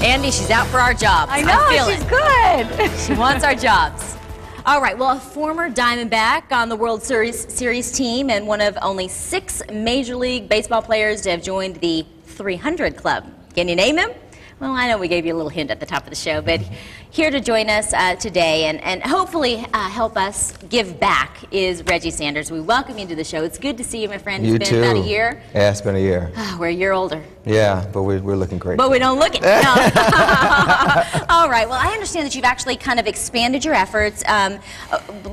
Andy, she's out for our jobs. I know, she's good. She wants our jobs. All right, well, a former Diamondback on the World Series team and one of only 6 Major League Baseball players to have joined the 300 Club. Can you name him? Well, I know we gave you a little hint at the top of the show, but here to join us today and hopefully help us give back is Reggie Sanders. We welcome you to the show. It's good to see you, my friend. You it's been too. About a year. Yeah, it's been a year. We're a year older. Yeah, but we're looking great. But we don't look it. No. All right. Well, I understand that you've actually kind of expanded your efforts.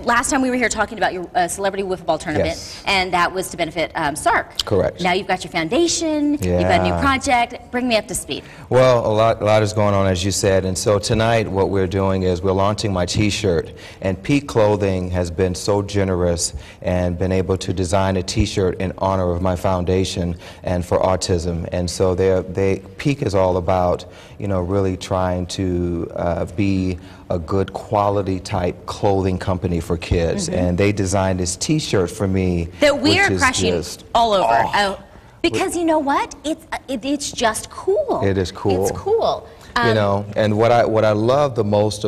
Last time we were here talking about your celebrity wiffle ball tournament, yes, and that was to benefit SARRC. Correct. Now you've got your foundation. Yeah. You've got a new project. Bring me up to speed. Well, a lot is going on, as you said, and so tonight what we're doing is we're launching my T-shirt, and Peak Clothing has been so generous and been able to design a T-shirt in honor of my foundation and for autism, and so Peak is all about, you know, really trying to be a good quality type clothing company for kids, and they designed this T-shirt for me that we are crushing all over. Because you know what? It's just cool. It is cool. It's cool. You know, and what I love the most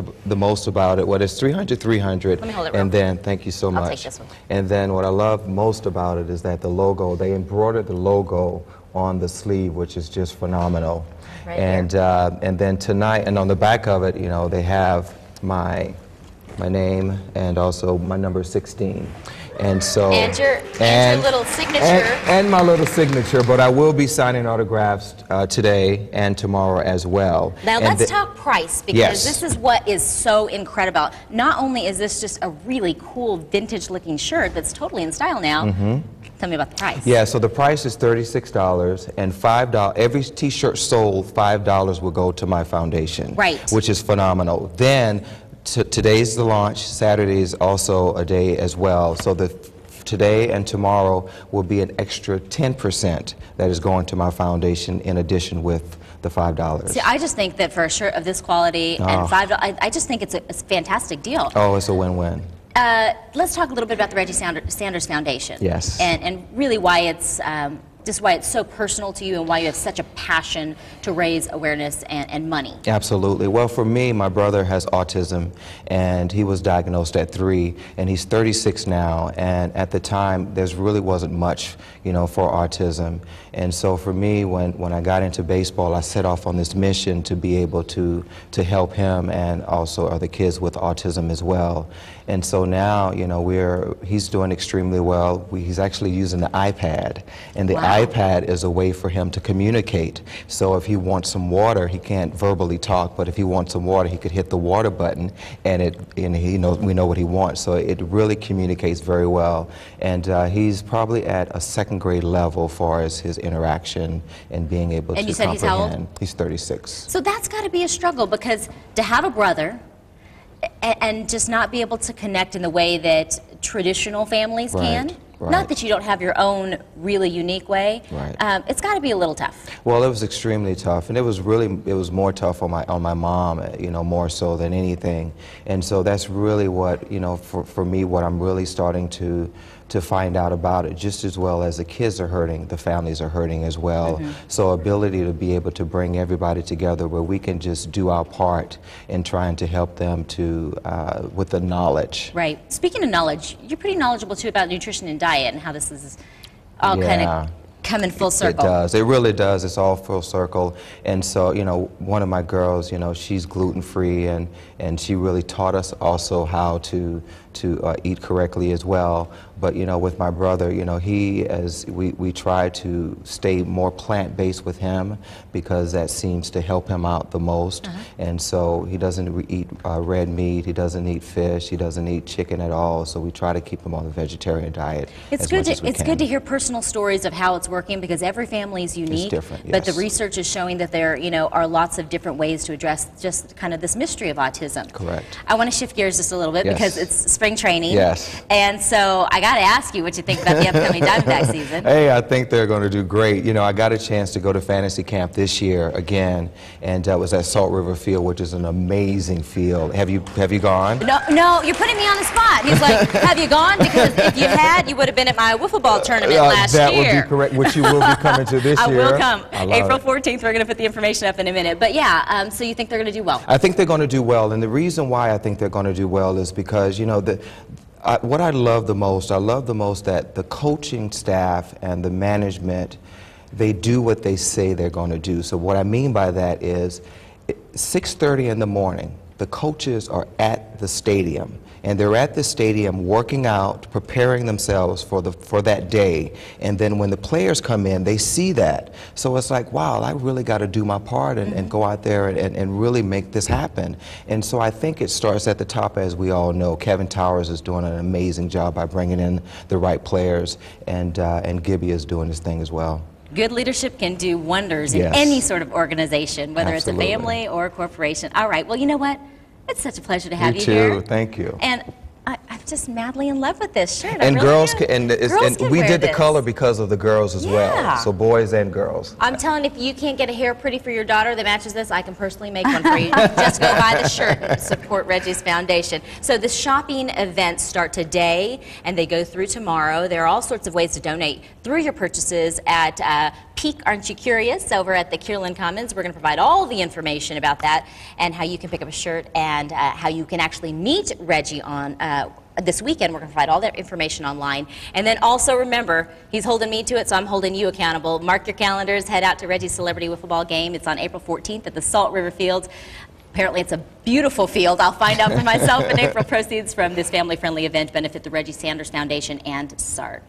about it, it's 300. Let me hold it and then thank you so much. I'll take this one. And then what I love most about it is that the logo, they embroidered the logo on the sleeve, which is just phenomenal. Right and then tonight, and on the back of it, you know, they have my name and also my number 16. And so and your little signature and my little signature, but I will be signing autographs today and tomorrow as well. Now let's talk price, because yes, this is what is so incredible. Not only is this just a really cool vintage looking shirt that's totally in style now, tell me about the price. Yeah, so the price is $36 and $5. Every T-shirt sold, $5 will go to my foundation. Right. Which is phenomenal. Then today's the launch. Saturday is also a day as well. So today and tomorrow will be an extra 10% that is going to my foundation in addition with the $5. See, I just think that for a shirt of this quality and $5, I just think it's a fantastic deal. Oh, it's a win-win. Let's talk a little bit about the Reggie Sanders Foundation. Yes. And really why it's just why it's so personal to you and why you have such a passion to raise awareness and money. Absolutely. Well, for me, my brother has autism, and he was diagnosed at 3, and he's 36 now, and at the time, there really wasn't much, you know, for autism. And so for me, when I got into baseball, I set off on this mission to be able to help him and also other kids with autism as well. And so now, you know, he's doing extremely well. He's actually using the iPad, and the iPad is a way for him to communicate. So if he wants some water, he can't verbally talk, but if he wants some water, he could hit the water button, and we know what he wants. So it really communicates very well. And he's probably at a 2nd grade level as far as his interaction and being able to comprehend. And you said he's how old? He's 36. So that's got to be a struggle, because to have a brother and just not be able to connect in the way that traditional families can. Right. Not that you don't have your own really unique way. Right. It's got to be a little tough. Well, it was extremely tough, and it was more tough on my mom, you know, more so than anything. And so that's really what, you know, for me, what I'm really starting to find out about it. Just as well as the kids are hurting, the families are hurting as well. So ability to be able to bring everybody together where we can just do our part in trying to help them with the knowledge. Right. Speaking of knowledge, you're pretty knowledgeable too about nutrition and diet and how this is all kind of coming full circle. It does. It really does. It's all full circle. And so, you know, one of my girls, you know, she's gluten-free, and she really taught us also how to eat correctly as well. But, you know, with my brother, you know, we try to stay more plant-based with him, because that seems to help him out the most. And so he doesn't eat red meat, he doesn't eat fish, he doesn't eat chicken at all. So we try to keep him on a vegetarian diet. It's good to hear personal stories of how it's working, because every family is unique. It's different, yes. But the research is showing that there, you know, are lots of different ways to address just kind of this mystery of autism. Correct. I want to shift gears just a little bit, because it's spring training. Yes. And so I got to ask you what you think about the upcoming Diamondback season. Hey, I think they're going to do great. You know, I got a chance to go to fantasy camp this year again, and it was at Salt River Field, which is an amazing field. Have you gone? No, you're putting me on the spot. He's like, have you gone? Because if you had, you would have been at my wiffle ball tournament last year. That would be correct. which you will be coming to this year. I will come. April it. 14th, we're going to put the information up in a minute. But yeah, so you think they're going to do well? I think they're going to do well, and the reason why I think they're going to do well is because, you know, what I love the most that the coaching staff and the management, they do what they say they're going to do. So what I mean by that is 6:30 in the morning, the coaches are at the stadium, and they're at the stadium working out, preparing themselves for that day. And then when the players come in, they see that. So it's like, wow, I really got to do my part and go out there and really make this happen. And so I think it starts at the top, as we all know. Kevin Towers is doing an amazing job by bringing in the right players, and Gibby is doing his thing as well. Good leadership can do wonders in any sort of organization, whether Absolutely. it's a family or a corporation. All right, well, you know what? It's such a pleasure to have you too. here. Thank you. And I'm just madly in love with this shirt. And I really girls am. and we did the color because of the girls as well. So boys and girls. I'm telling you, if you can't get a hair pretty for your daughter that matches this, I can personally make one for you. Just go buy the shirt and support Reggie's Foundation. So the shopping events start today and they go through tomorrow. There are all sorts of ways to donate through your purchases at Peak Aren't You Curious over at the Kierland Commons. We're going to provide all the information about that and how you can pick up a shirt and how you can actually meet Reggie on this weekend. We're going to provide all that information online. And then also remember, he's holding me to it, so I'm holding you accountable. Mark your calendars. Head out to Reggie's Celebrity Wiffle Ball game. It's on April 14th at the Salt River Fields. Apparently it's a beautiful field. I'll find out for myself in April. Proceeds from this family-friendly event benefit the Reggie Sanders Foundation and SARRC.